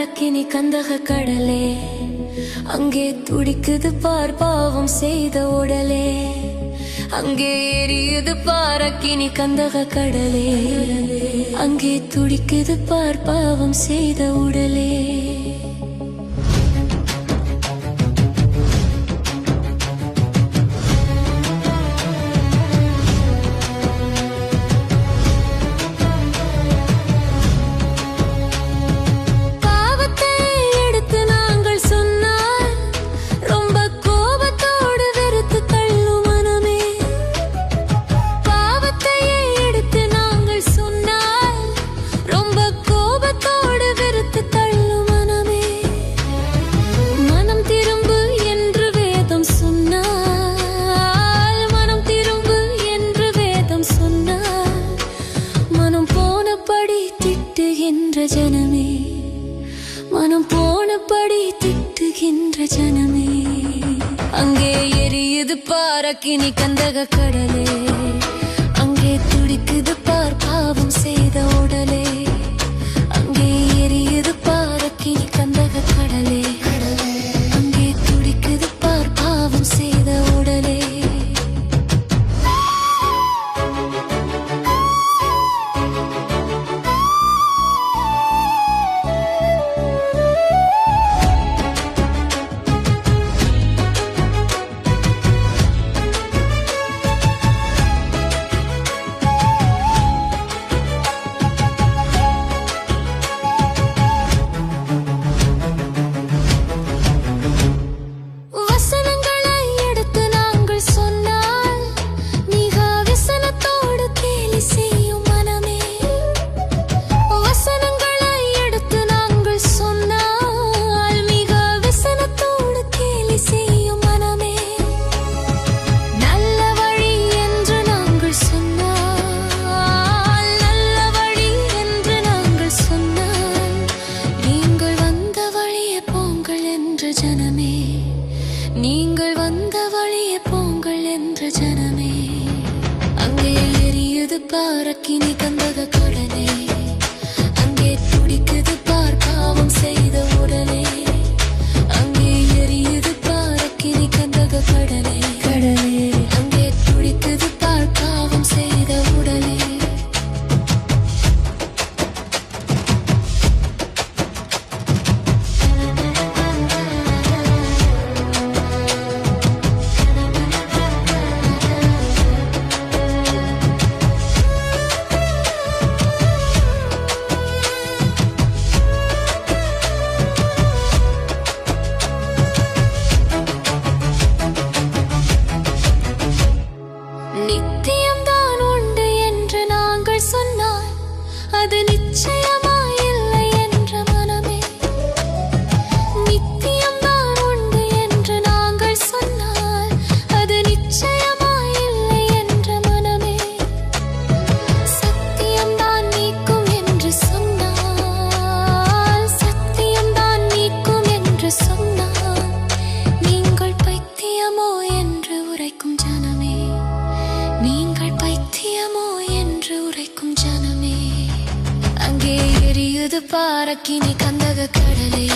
பாரக்கினி கந்தக கடலே, அங்கே துடிக்குது பார் பாவம் செய்த உடலே. அங்கே எரியுது பாரக்கினி கந்தக கடலே, அங்கே துடிக்குது பார் பாவம் செய்த உடலே. ஜனமே, மனம் போனபடி திட்டுகின்ற ஜனமே, அங்கே எரியுது பாரக்கினி கந்தக கடலே, அங்கே துடிக்குது பார் பாவம் செய்த உடலே. அங்கே எரியுது பாரக்கினி கந்தக கடலே, அங்கே துடிக்குது பார் பாவம் செய்த உடலே. நீங்கள் வந்த வழியே போங்கள் என்ற ஜனமே, அங்கே எரியுது பாரக்கினி கந்தக கடலே, அங்கே துடிக்குது பார் பாவம் செய்த உடலே. அங்கே எரியுது பாரக்கினி கந்தக கடலே, அங்கே துடிக்குது பார் பாவம் செய்த உடலே. நித்தியம்தான் உண்டு என்று நாங்கள் சொன்னால் அது நிச்சயமாயில்லை என்ற மனமே. நித்தியம்தான் உண்டு என்று நாங்கள் சொன்னால் அது நிச்சயமாயில்லை என்ற மனமே. சத்தியம்தான் நீக்கும் என்று சொன்னால், சத்தியம்தான் நீக்கும் என்று சொன்னால், நீங்கள் பைத்தியமோ என்று உரைக்கும் ஜனமே, நீங்கள் பைத்தியமோ என்று உரைக்கும் ஜனமே, அங்கே எரியுது பாரக்கினி கந்தக கடலே,